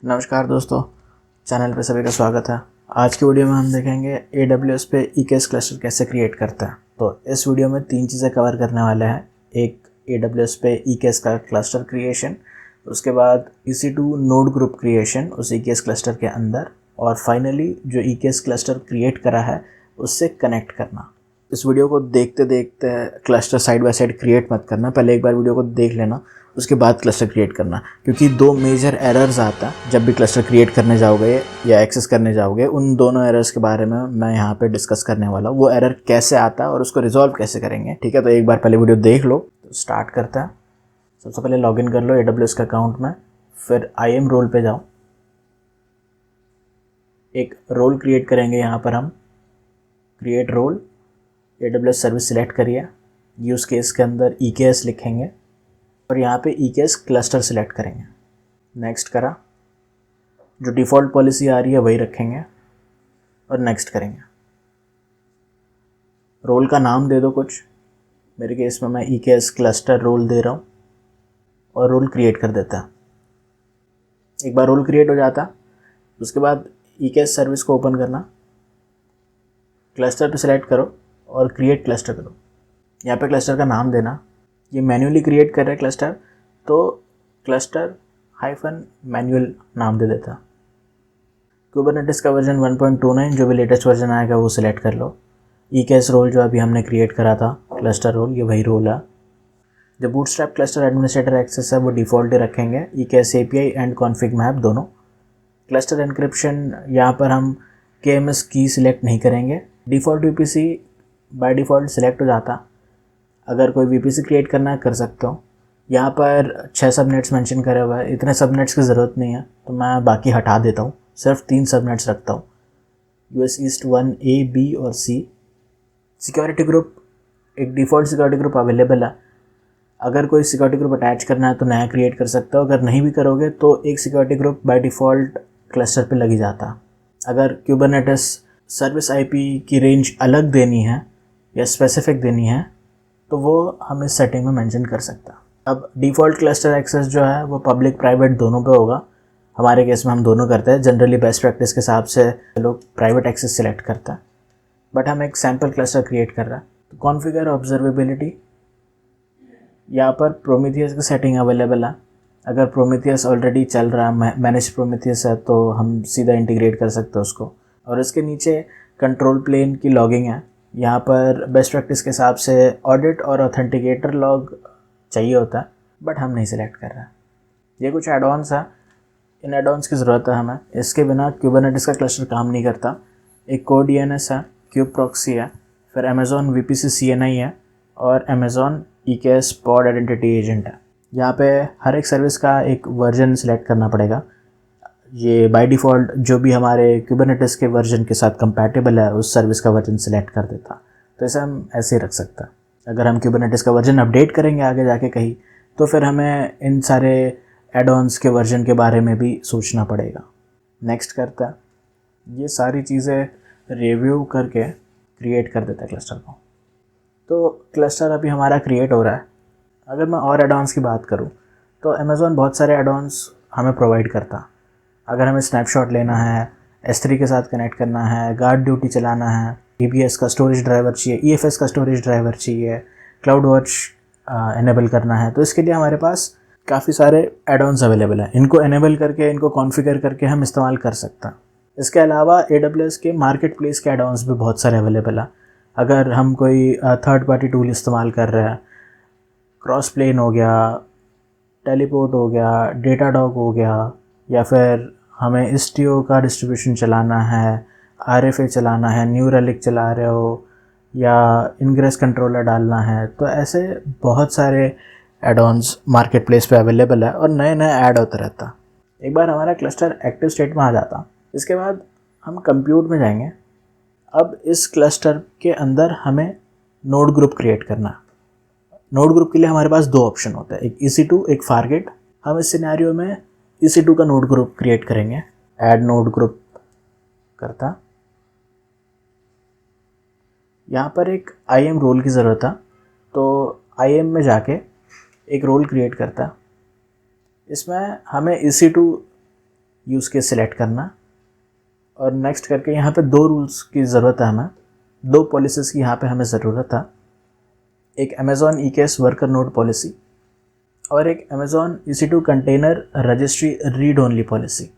नमस्कार दोस्तों, चैनल पे सभी का स्वागत है। आज की वीडियो में हम देखेंगे AWS पे EKS क्लस्टर कैसे क्रिएट करता है। तो इस वीडियो में 3 चीज़ें कवर करने वाले हैं। एक AWS पे EKS का क्लस्टर क्रिएशन, उसके बाद EC2 नोड ग्रुप क्रिएशन उस EKS क्लस्टर के अंदर, और फाइनली जो EKS क्लस्टर क्रिएट करा है उससे कनेक्ट करना। इस वीडियो को देखते देखते cluster side by side create मत करना, पहले एक बार वीडियो को देख लेना, उसके बाद क्लस्टर क्रिएट करना, क्योंकि 2 मेजर एरर्स आता है जब भी क्लस्टर क्रिएट करने जाओगे या एक्सेस करने जाओगे। उन दोनों एरर्स के बारे में मैं यहाँ पे डिस्कस करने वाला हूँ, वो एरर कैसे आता है और उसको रिजॉल्व कैसे करेंगे। ठीक है, तो एक बार पहले वीडियो देख लो। तो स्टार्ट करते हैं। सबसे पहले लॉगिन कर लो AWS के अकाउंट में, फिर IAM रोल पे जाओ। एक रोल क्रिएट करेंगे यहाँ पर हम, create role, AWS service select करिए, यूज़ केस के अंदर EKS लिखेंगे और यहाँ पे EKS क्लस्टर सिलेक्ट करेंगे। नेक्स्ट करा, जो डिफ़ॉल्ट पॉलिसी आ रही है वही रखेंगे और नेक्स्ट करेंगे। रोल का नाम दे दो कुछ, मेरे केस में मैं EKS क्लस्टर रोल दे रहा हूँ और रोल क्रिएट कर देता है। एक बार रोल क्रिएट हो जाता, उसके बाद EKS सर्विस को ओपन करना, क्लस्टर पे सिलेक्ट करो और क्रिएट क्लस्टर करो। यहाँ पे क्लस्टर का नाम देना, ये मैन्युअली क्रिएट कर रहे हैं क्लस्टर, तो क्लस्टर हाइफन मैनुअल नाम दे देता। कुबरनेटिस का वर्जन 1.29 जो भी लेटेस्ट वर्जन आएगा वो सिलेक्ट कर लो। EKS रोल जो अभी हमने क्रिएट करा था क्लस्टर रोल, ये वही रोल है। जो बूटस्ट्रैप क्लस्टर एडमिनिस्ट्रेटर एक्सेस है वो डिफ़ॉल्ट ही रखेंगे, EKS API and config map दोनों। क्लस्टर एनक्रिप्शन यहाँ पर हम KMS की सिलेक्ट नहीं करेंगे, default VPC by default select हो जाता। अगर कोई VPC क्रिएट करना है कर सकते हो। यहाँ पर 6 सबनेट्स मेंशन करे हुआ है, इतने सबनेट्स की ज़रूरत नहीं है तो मैं बाकी हटा देता हूँ, सिर्फ 3 सबनेट्स रखता हूँ, US ईस्ट 1A, B और C। सिक्योरिटी ग्रुप, एक डिफ़ॉल्ट सिक्योरिटी ग्रुप अवेलेबल है। अगर कोई सिक्योरिटी ग्रुप अटैच करना है तो नया क्रिएट कर सकते हो, अगर नहीं भी करोगे तो एक security group by default cluster पे लगी जाता। अगर क्यूबरनेटिस सर्विस IP की रेंज अलग देनी है या स्पेसिफिक देनी है तो वो हम इस सेटिंग में मेंशन कर सकता। अब डिफ़ॉल्ट क्लस्टर एक्सेस जो है वो पब्लिक प्राइवेट दोनों पे होगा। हमारे केस में हम दोनों करते हैं, जनरली बेस्ट प्रैक्टिस के हिसाब से लोग प्राइवेट एक्सेस सिलेक्ट करता है, बट हम एक सैम्पल क्लस्टर क्रिएट कर रहे हैं। तो कॉन्फ़िगर ऑब्जर्वेबिलिटी, यहाँ पर प्रोमीथियस की सेटिंग अवेलेबल है। अगर प्रोमीथियस ऑलरेडी चल रहा है, मैनेज प्रोमीथियस है, तो हम सीधा इंटीग्रेट कर सकते हैं उसको। और इसके नीचे कंट्रोल प्लेन की लॉगिंग है। यहाँ पर बेस्ट प्रैक्टिस के हिसाब से ऑडिट और ऑथेंटिकेटर लॉग चाहिए होता है, बट हम नहीं सिलेक्ट कर रहे हैं। ये कुछ एडॉन्स है, इन एडॉन्स की ज़रूरत है हमें, इसके बिना कुबरनेटिस का क्लस्टर काम नहीं करता। एक कोड DNS है, क्यूब प्रॉक्सी है, फिर Amazon VPC CNI है और Amazon EKS pod identity agent है। यहाँ पे हर एक सर्विस का एक वर्जन सिलेक्ट करना पड़ेगा। ये बाय डिफ़ॉल्ट जो भी हमारे कुबरनेटिस के वर्जन के साथ कंपैटिबल है उस सर्विस का वर्जन सिलेक्ट कर देता। तो इसे हम ऐसे ही रख सकते हैं। अगर हम कुबरनेटिस का वर्जन अपडेट करेंगे आगे जाके कहीं, तो फिर हमें इन सारे एडॉन्स के वर्जन के बारे में भी सोचना पड़ेगा। नेक्स्ट करता है, ये सारी चीज़ें रिव्यू करके क्रिएट कर देता है क्लस्टर को। तो क्लस्टर अभी हमारा क्रिएट हो रहा है। अगर मैं और एडॉन्स की बात करूँ तो अमेज़ॉन बहुत सारे एडॉन्स हमें प्रोवाइड करता। अगर हमें स्नैपशॉट लेना है, S3 के साथ कनेक्ट करना है, गार्ड ड्यूटी चलाना है, EBS का स्टोरेज ड्राइवर चाहिए, EFS का स्टोरेज ड्राइवर चाहिए, क्लाउड वॉच इनेबल करना है, तो इसके लिए हमारे पास काफ़ी सारे एडॉन्स अवेलेबल हैं। इनको इनेबल करके, इनको कॉन्फ़िगर करके हम इस्तेमाल कर सकते हैं। इसके अलावा AWS के मार्केट प्लेस के एडॉन्स भी बहुत सारे अवेलेबल हैं। अगर हम कोई थर्ड पार्टी टूल इस्तेमाल कर रहे हैं, क्रॉस प्लेन हो गया, टेलीपोर्ट हो गया, डेटाडॉग हो गया, या फिर हमें Istio का डिस्ट्रीब्यूशन चलाना है, RFA चलाना है, न्यू रेलिक चला रहे हो, या इनग्रेस कंट्रोलर डालना है, तो ऐसे बहुत सारे एडॉन्स मार्केट प्लेस पे अवेलेबल है और नए नए ऐड होते रहता। एक बार हमारा क्लस्टर एक्टिव स्टेट में आ जाता, इसके बाद हम कंप्यूट में जाएंगे। अब इस क्लस्टर के अंदर हमें नोड ग्रुप क्रिएट करना है। नोड ग्रुप के लिए हमारे पास 2 ऑप्शन होते हैं, एक EC2, एक फारगेट। हम इस सिनेरियो में EC2 का नोड ग्रुप क्रिएट करेंगे। ऐड नोड ग्रुप करता, यहाँ पर एक IAM रोल की ज़रूरत है, तो IAM में जाके एक रोल क्रिएट करता। इसमें हमें EC2 यूज़ केस सिलेक्ट करना और नेक्स्ट करके यहाँ पे 2 रूल्स की ज़रूरत है हमें, 2 पॉलिसीज़ की यहाँ पे हमें ज़रूरत है। एक Amazon EKS worker node policy और एक Amazon EC2 container registry read only policy.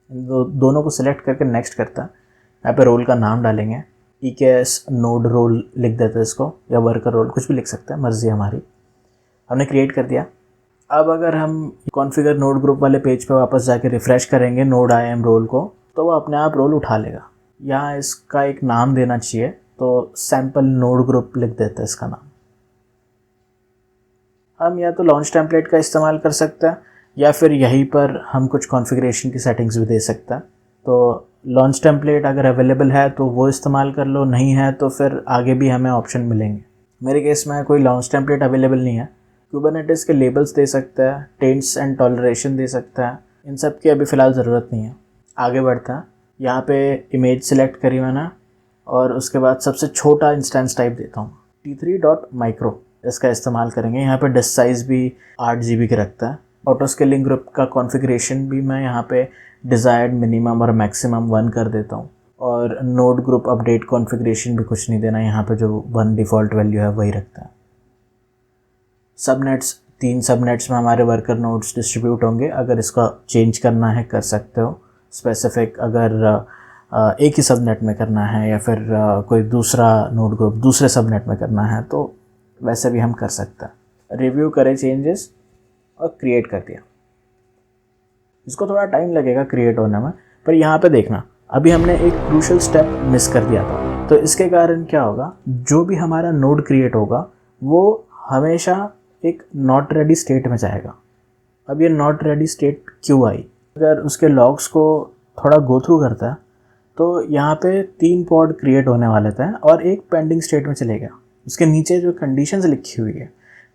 दोनों को सिलेक्ट करके नेक्स्ट करता है। यहाँ पे रोल का नाम डालेंगे, EKS नोड रोल लिख देते हैं इसको, या वर्कर रोल कुछ भी लिख सकते हैं, मर्जी हमारी। हमने क्रिएट कर दिया। अब अगर हम कॉन्फ़िगर नोड ग्रुप वाले पेज पे वापस जाके रिफ़्रेश करेंगे नोड IAM रोल को, तो वो अपने आप रोल उठा लेगा। यहाँ इसका एक नाम देना चाहिए, तो सैम्पल नोड ग्रुप लिख देते हैं इसका नाम। हम या तो लॉन्च टेम्पलेट का इस्तेमाल कर सकते हैं या फिर यहीं पर हम कुछ कॉन्फ़िगरेशन की सेटिंग्स भी दे सकते हैं। तो लॉन्च टेम्पलेट अगर अवेलेबल है तो वो इस्तेमाल कर लो, नहीं है तो फिर आगे भी हमें ऑप्शन मिलेंगे। मेरे केस में कोई लॉन्च टेम्पलेट अवेलेबल नहीं है। कुबरनेटिस के लेबल्स दे सकता है, टेंट्स एंड टॉलरेशन दे सकता है, इन सब की अभी फ़िलहाल ज़रूरत नहीं है। आगे बढ़ता है। यहाँ पे इमेज सिलेक्ट करी मैंने और उसके बाद सबसे छोटा इंस्टेंस टाइप देता हूँ, t3.micro, इसका इस्तेमाल करेंगे। यहाँ पे डिस्क साइज़ भी 8 GB के रखता है। ऑटो स्केलिंग ग्रुप का कॉन्फ़िगरेशन भी मैं यहाँ पे डिज़ायर्ड मिनिमम और मैक्सिमम 1 कर देता हूँ। और नोड ग्रुप अपडेट कॉन्फ़िगरेशन भी कुछ नहीं देना, यहाँ पे जो 1 डिफ़ॉल्ट वैल्यू है वही रखता है। सबनेट्स, 3 सबनेट्स में हमारे वर्कर नोड्स डिस्ट्रीब्यूट होंगे। अगर इसका चेंज करना है कर सकते हो, स्पेसिफिक अगर एक ही सबनेट में करना है या फिर कोई दूसरा नोड ग्रुप दूसरे सबनेट में करना है तो वैसे भी हम कर सकते हैं। रिव्यू करें चेंजेस और क्रिएट कर दिया। इसको थोड़ा टाइम लगेगा क्रिएट होने में, पर यहाँ पे देखना अभी हमने एक क्रूशल स्टेप मिस कर दिया था। तो इसके कारण क्या होगा, जो भी हमारा नोड क्रिएट होगा वो हमेशा एक नॉट रेडी स्टेट में जाएगा। अब ये नॉट रेडी स्टेट क्यों आई? अगर उसके लॉग्स को थोड़ा गो थ्रू करता है तो यहाँ पे 3 पॉड क्रिएट होने वाले थे और एक पेंडिंग स्टेट में चलेगा। उसके नीचे जो कंडीशंस लिखी हुई है,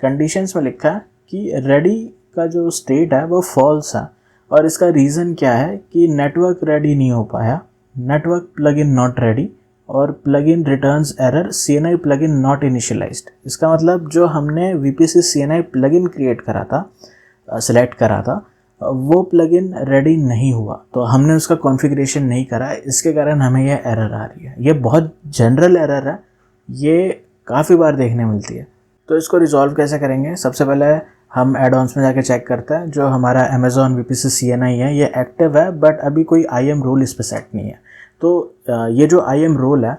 कंडीशंस में लिखा है कि रेडी का जो स्टेट है वो फॉल्स है। और इसका रीज़न क्या है कि नेटवर्क रेडी नहीं हो पाया, नेटवर्क प्लगइन नॉट रेडी, और plugin returns error CNI plugin not initialised. इसका मतलब जो हमने VPC CNI प्लगइन क्रिएट करा था, सिलेक्ट करा था, वो प्लगइन रेडी नहीं हुआ, तो हमने उसका कॉन्फ़िगरेशन नहीं करा, इसके कारण हमें यह एरर आ रही है। ये बहुत जनरल एरर है, ये काफ़ी बार देखने मिलती है। तो इसको रिजॉल्व कैसे करेंगे? सबसे पहले हम एड-ऑन्स में जाके चेक करते हैं। जो हमारा अमेज़ॉन VPC CNI है ये एक्टिव है, बट अभी कोई IAM रोल इस पर सेट नहीं है। तो ये जो IAM रोल है,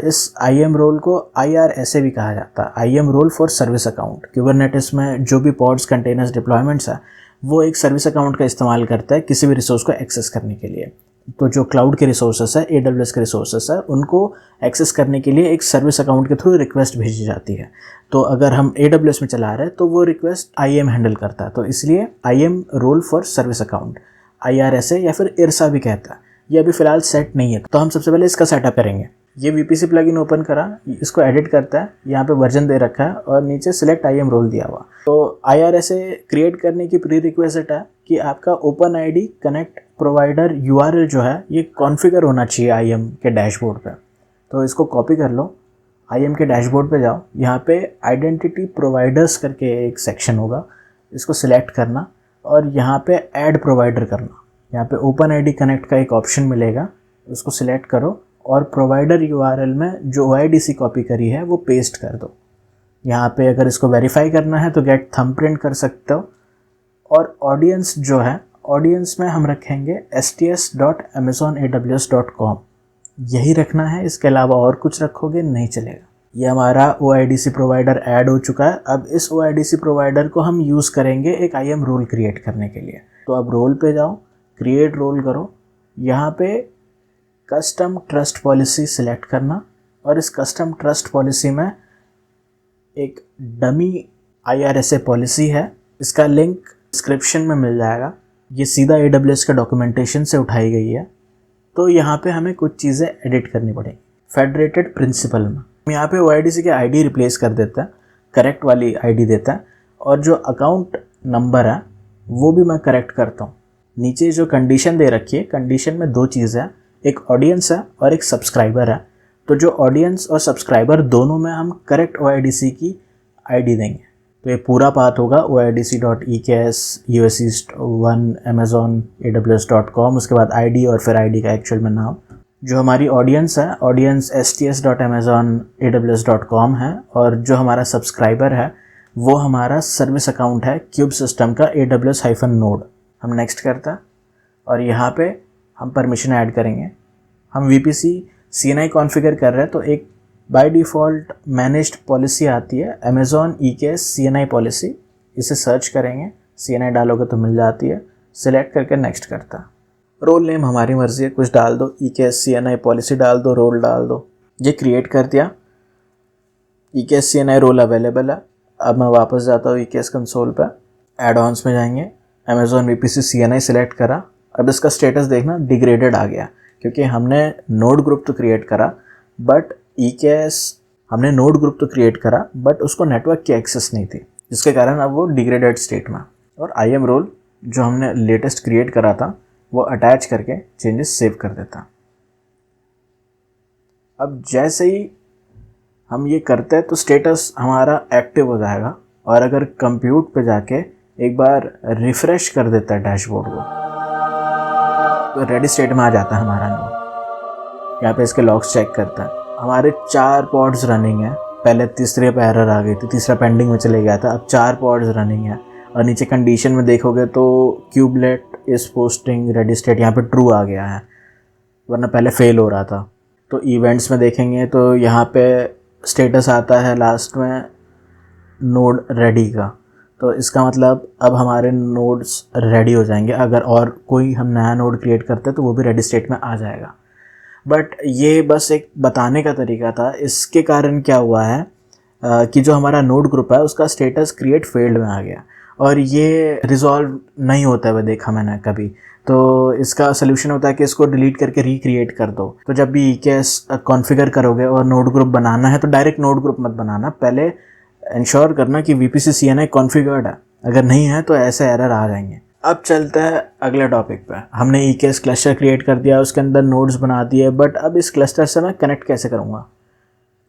इस IAM रोल को IRSA भी कहा जाता है, IAM role for service account. Kubernetes में जो भी पॉड्स, कंटेनर्स, डिप्लॉयमेंट्स है वो एक सर्विस अकाउंट का इस्तेमाल करता है किसी भी रिसोर्स को एक्सेस करने के लिए। तो जो क्लाउड के रिसोर्सेस है, AWS के रिसोर्सेस है, उनको एक्सेस करने के लिए एक सर्विस अकाउंट के थ्रू रिक्वेस्ट भेजी जाती है। तो अगर हम AWS में चला रहे हैं तो वो रिक्वेस्ट IAM हैंडल करता है, तो इसलिए IAM role for service account, IRSA या फिर IRSA भी कहता है। ये अभी फ़िलहाल सेट नहीं है, तो हम सबसे पहले इसका सेटअप करेंगे। ये VPC प्लगइन ओपन करा, इसको एडिट करता है, यहाँ पे वर्जन दे रखा है और नीचे सिलेक्ट IAM रोल दिया हुआ। तो IRSA क्रिएट करने की प्री रिक्वेस्ट है कि आपका OpenID कनेक्ट प्रोवाइडर URL जो है ये कॉन्फ़िगर होना चाहिए IAM के डैशबोर्ड पे। तो इसको कॉपी कर लो, IAM के डैशबोर्ड पे जाओ, यहाँ पे आइडेंटिटी प्रोवाइडर्स करके एक सेक्शन होगा, इसको सिलेक्ट करना और यहाँ पे ऐड प्रोवाइडर करना। यहाँ पे OpenID कनेक्ट का एक ऑप्शन मिलेगा, उसको सिलेक्ट करो और प्रोवाइडर URL में जो OIDC कॉपी करी है वो पेस्ट कर दो। यहाँ पे अगर इसको वेरीफाई करना है तो गेट थंबप्रिंट कर सकते हो। और ऑडियंस जो है, ऑडियंस में हम रखेंगे sts.amazonaws.com, यही रखना है, इसके अलावा और कुछ रखोगे नहीं चलेगा। ये हमारा OIDC प्रोवाइडर ऐड हो चुका है। अब इस OIDC प्रोवाइडर को हम यूज़ करेंगे एक IAM रोल क्रिएट करने के लिए। तो अब रोल पे जाओ, क्रिएट रोल करो, यहाँ पे कस्टम ट्रस्ट पॉलिसी सिलेक्ट करना और इस कस्टम ट्रस्ट पॉलिसी में एक डमी IRSA पॉलिसी है, इसका लिंक डिस्क्रिप्शन में मिल जाएगा। ये सीधा AWS के डॉक्यूमेंटेशन से उठाई गई है। तो यहाँ पे हमें कुछ चीज़ें एडिट करनी पड़ेंगी। फेडरेटेड प्रिंसिपल में यहाँ पे OIDC के ID रिप्लेस कर देता है, करेक्ट वाली ID देता है, और जो अकाउंट नंबर है वो भी मैं करेक्ट करता हूँ। नीचे जो कंडीशन दे रखी है, कंडीशन में 2 चीज़ें हैं, एक ऑडियंस है और एक सब्सक्राइबर है। तो जो ऑडियंस और सब्सक्राइबर दोनों में हम करेक्ट OIDC की ID देंगे। तो ये पूरा पाथ होगा oidc.eks usist1 amazon.aws.com, उसके बाद आईडी और फिर आईडी का एक्चुअल में नाम। जो हमारी ऑडियंस है, ऑडियंस sts.amazon.aws.com है, और जो हमारा सब्सक्राइबर है वो हमारा सर्विस अकाउंट है क्यूब सिस्टम का aws-node। हम नेक्स्ट करता और यहाँ पे हम परमिशन ऐड करेंगे। हम VPC CNI कॉन्फ़िगर कर रहे हैं तो एक बाय डिफ़ॉल्ट मैनेज्ड पॉलिसी आती है अमेज़ॉन EKS CNI पॉलिसी। इसे सर्च करेंगे, CNI डालोगे तो मिल जाती है। सिलेक्ट करके नेक्स्ट करता। रोल नेम हमारी मर्ज़ी है, कुछ डाल दो, EKS CNI पॉलिसी डाल दो, रोल डाल दो। ये क्रिएट कर दिया। EKS CNI रोल अवेलेबल है। अब मैं वापस जाता हूँ EKS कंसोल पर, एड ऑन्स में जाएंगे, अमेज़ॉन VPC CNI सिलेक्ट करा। अब इसका स्टेटस देखना डिग्रेडेड आ गया, क्योंकि हमने नोड ग्रुप तो क्रिएट करा बट हमने नोड ग्रुप तो क्रिएट करा बट उसको नेटवर्क की एक्सेस नहीं थी, जिसके कारण अब वो डिग्रेडेड स्टेट में। और IAM रोल जो हमने लेटेस्ट क्रिएट करा था वो अटैच करके चेंजेस सेव कर देता। अब जैसे ही हम ये करते हैं तो स्टेटस हमारा एक्टिव हो जाएगा, और अगर कंप्यूट पे जाके एक बार रिफ्रेश कर देता है डैशबोर्ड को तो रेडी स्टेट में आ जाता है हमारा नोड। यहाँ पे इसके लॉग्स चेक करता है। हमारे 4 पॉड्स रनिंग है। पहले तीसरे पे एरर आ गई थी, तीसरा पेंडिंग में चले गया था। अब 4 पॉड्स रनिंग है, और नीचे कंडीशन में देखोगे तो क्यूबलेट इस पोस्टिंग रेडी स्टेट यहाँ पे ट्रू आ गया है, वरना पहले फेल हो रहा था। तो इवेंट्स में देखेंगे तो यहाँ पे स्टेटस आता है लास्ट में नोड रेडी का, तो इसका मतलब अब हमारे नोड्स रेडी हो जाएंगे। अगर और कोई हम नया नोड क्रिएट करते हैं तो वो भी रेडी स्टेट में आ जाएगा। बट ये बस एक बताने का तरीका था। इसके कारण क्या हुआ है कि जो हमारा नोड ग्रुप है उसका स्टेटस क्रिएट फेल्ड में आ गया, और ये रिजॉल्व नहीं होता है, वो देखा मैंने कभी। तो इसका सोल्यूशन होता है कि इसको डिलीट करके रिक्रिएट कर दो। तो जब भी EKS कॉन्फ़िगर करोगे और नोड ग्रुप बनाना है तो डायरेक्ट नोड ग्रुप मत बनाना, पहले इंश्योर करना कि VPC CNI कॉन्फ़िगर्ड है। अगर नहीं है तो ऐसे एरर आ जाएंगे। अब चलते हैं अगले टॉपिक पे। हमने EKS क्लस्टर क्रिएट कर दिया, उसके अंदर नोड्स बना दिए, बट अब इस क्लस्टर से मैं कनेक्ट कैसे करूँगा?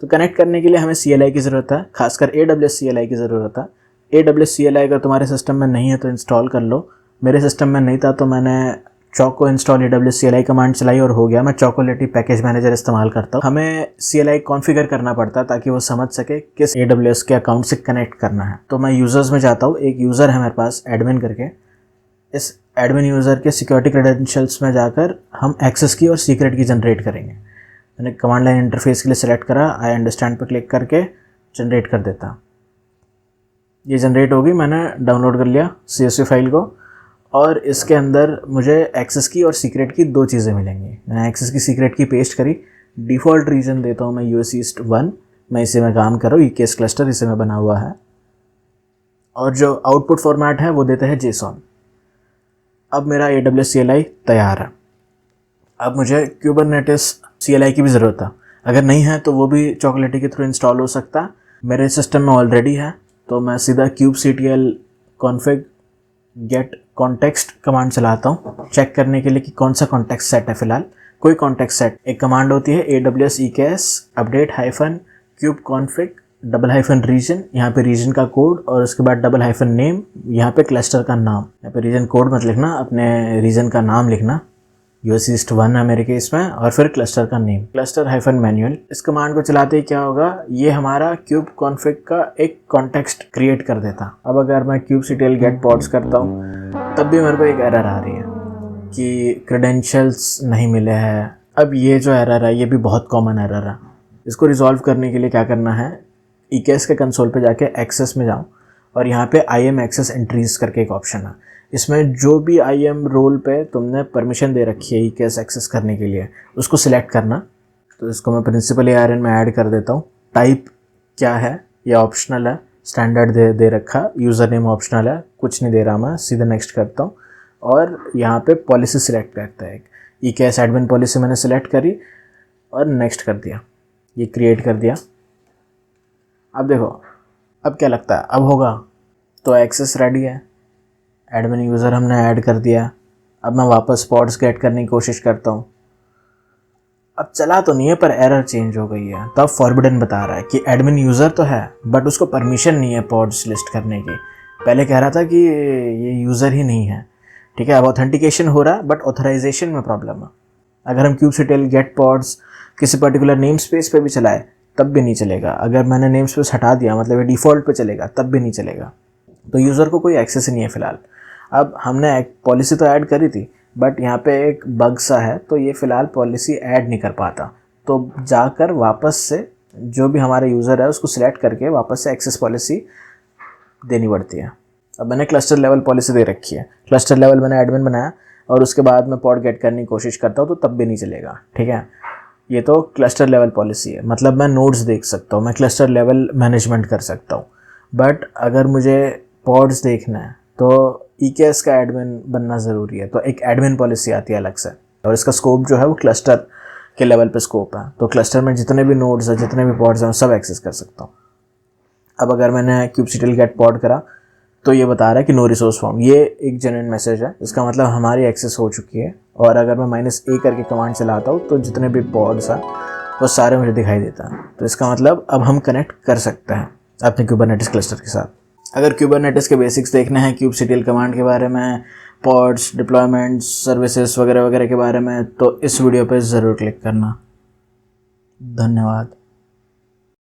तो कनेक्ट करने के लिए हमें CLI की ज़रूरत है, खासकर AWS CLI की ज़रूरत है। AWS CLI अगर तुम्हारे सिस्टम में नहीं है तो इंस्टॉल कर लो। मेरे सिस्टम में नहीं था तो मैंने चौको इंस्टॉल AWS CLI कमांड चलाई और हो गया। मैं चॉकोलेटी पैकेज मैनेजर इस्तेमाल करता हूँ। हमें CLI कॉन्फ़िगर करना पड़ता है ताकि वो समझ सके किस AWS के अकाउंट से कनेक्ट करना है। तो मैं यूज़र्स में जाता हूँ, एक यूज़र है मेरे पास एडमिन करके। इस एडमिन यूज़र के सिक्योरिटी क्रेडेंशियल्स में जाकर हम एक्सेस की और सीक्रेट की जनरेट करेंगे। मैंने कमांड लाइन इंटरफेस के लिए सेलेक्ट करा, आई अंडरस्टैंड पर क्लिक करके जनरेट कर देता। ये जनरेट होगी, मैंने डाउनलोड कर लिया CSV फाइल को, और इसके अंदर मुझे एक्सेस की और सीक्रेट की 2 चीज़ें मिलेंगी। मैंने एक्सेस की सीक्रेट की पेस्ट करी। डिफ़ॉल्ट रीजन देता हूँ मैं US East 1, मैं इसे में काम कर रहा हूँ, EKS क्लस्टर इसे में बना हुआ है, और जो आउटपुट फॉर्मेट है वो देते हैं JSON। अब मेरा AWS CLI तैयार है। अब मुझे Kubernetes CLI की भी ज़रूरत है। अगर नहीं है तो वो भी चॉकलेटी के थ्रू इंस्टॉल हो सकता है। मेरे सिस्टम में ऑलरेडी है, तो मैं सीधा kubectl config get context command चलाता हूँ चेक करने के लिए कि कौन सा कॉन्टेक्स्ट सेट है। फिलहाल कोई कॉन्टेक्स्ट सेट, एक कमांड होती है AWS EKS update -kube config -region, यहाँ पे रीजन का कोड और उसके बाद -name, यहाँ पे क्लस्टर का नाम। यहाँ पे रीजन कोड मत लिखना, अपने रीजन का नाम लिखना। US East 1 है मेरे केस में, और फिर क्लस्टर का नेम, cluster -manual। इस कमांड को चलाते ही क्या होगा, ये हमारा क्यूब कॉन्फ़िग का एक कॉन्टेक्स्ट क्रिएट कर देता। अब अगर मैं kubectl get pods करता हूँ तब भी मेरे को एक एरर आ रही है कि क्रेडेंशियल्स नहीं मिले हैं। अब ये जो एरर है ये भी बहुत कॉमन एरर है। इसको रिजॉल्व करने के लिए क्या करना है, EKS के कंसोल पे जाके एक्सेस में जाऊँ, और यहाँ पे IAM एक्सेस एंट्रीज करके एक ऑप्शन है। इसमें जो भी IAM रोल पे तुमने परमिशन दे रखी है EKS एक्सेस करने के लिए उसको सिलेक्ट करना। तो इसको मैं प्रिंसिपल ARN में ऐड कर देता हूँ। टाइप क्या है, ये ऑप्शनल है, स्टैंडर्ड दे रखा, यूज़र नेम ऑप्शनल है, कुछ नहीं दे रहा, मैं सीधा नेक्स्ट करता हूँ। और यहाँ पे पॉलिसी सिलेक्ट करता है, EKS एडमिन पॉलिसी मैंने सिलेक्ट करी और नेक्स्ट कर दिया, ये क्रिएट कर दिया। अब देखो अब क्या लगता है, अब होगा तो एक्सेस रेडी है, एडमिन यूज़र हमने ऐड कर दिया। अब मैं वापस पॉड्स गेट करने की कोशिश करता हूँ। अब चला तो नहीं है पर एरर चेंज हो गई है, तो अब फॉरबिडन बता रहा है कि एडमिन यूज़र तो है बट उसको परमिशन नहीं है पॉड्स लिस्ट करने की। पहले कह रहा था कि ये यूज़र ही नहीं है, ठीक है। अब ऑथेंटिकेशन हो रहा है बट ऑथराइजेशन में प्रॉब्लम है। अगर हम kubectl गेट पॉड्स किसी पर्टिकुलर नेम स्पेस पे भी चलाए तब भी नहीं चलेगा। अगर मैंने नेम स्पेस हटा दिया मतलब ये डिफ़ॉल्ट पे चलेगा तब भी नहीं चलेगा। तो यूज़र को कोई एक्सेस ही नहीं है फ़िलहाल। अब हमने एक पॉलिसी तो ऐड करी थी बट यहाँ पे एक बग सा है, तो ये फ़िलहाल पॉलिसी ऐड नहीं कर पाता। तो जाकर वापस से जो भी हमारा यूज़र है उसको सिलेक्ट करके वापस से एक्सेस पॉलिसी देनी पड़ती है। अब मैंने क्लस्टर लेवल पॉलिसी दे रखी है, क्लस्टर लेवल मैंने एडमिन बनाया और उसके बाद मैं पॉड गेट करने की कोशिश करता हूँ तो तब भी नहीं चलेगा, ठीक है। ये तो क्लस्टर लेवल पॉलिसी है, मतलब मैं नोड्स देख सकता हूँ, मैं क्लस्टर लेवल मैनेजमेंट कर सकता हूँ। बट अगर मुझे पॉड्स देखना है तो EKS का एडमिन बनना ज़रूरी है, तो एक एडमिन पॉलिसी आती है अलग से और इसका स्कोप जो है वो क्लस्टर के लेवल पे स्कोप है। तो क्लस्टर में जितने भी नोड्स हैं, जितने भी पॉड्स हैं, मैं सब एक्सेस कर सकता हूँ। अब अगर मैंने kubectl गेट पॉड करा तो ये बता रहा है कि नो रिसोर्स फाउंड, ये एक जेन्युइन मैसेज है, इसका मतलब हमारी एक्सेस हो चुकी है। और अगर मैं -a करके कमांड चलाता हूँ तो जितने भी पॉड्स हैं वो सारे मुझे दिखाई देता है। तो इसका मतलब अब हम कनेक्ट कर सकते हैं अपने कुबरनेटिस क्लस्टर के साथ। अगर कुबरनेटिस के बेसिक्स देखने हैं, kubectl कमांड के बारे में, पॉड्स, डिप्लॉयमेंट्स, सर्विसेज वगैरह वगैरह के बारे में, तो इस वीडियो पे ज़रूर क्लिक करना। धन्यवाद।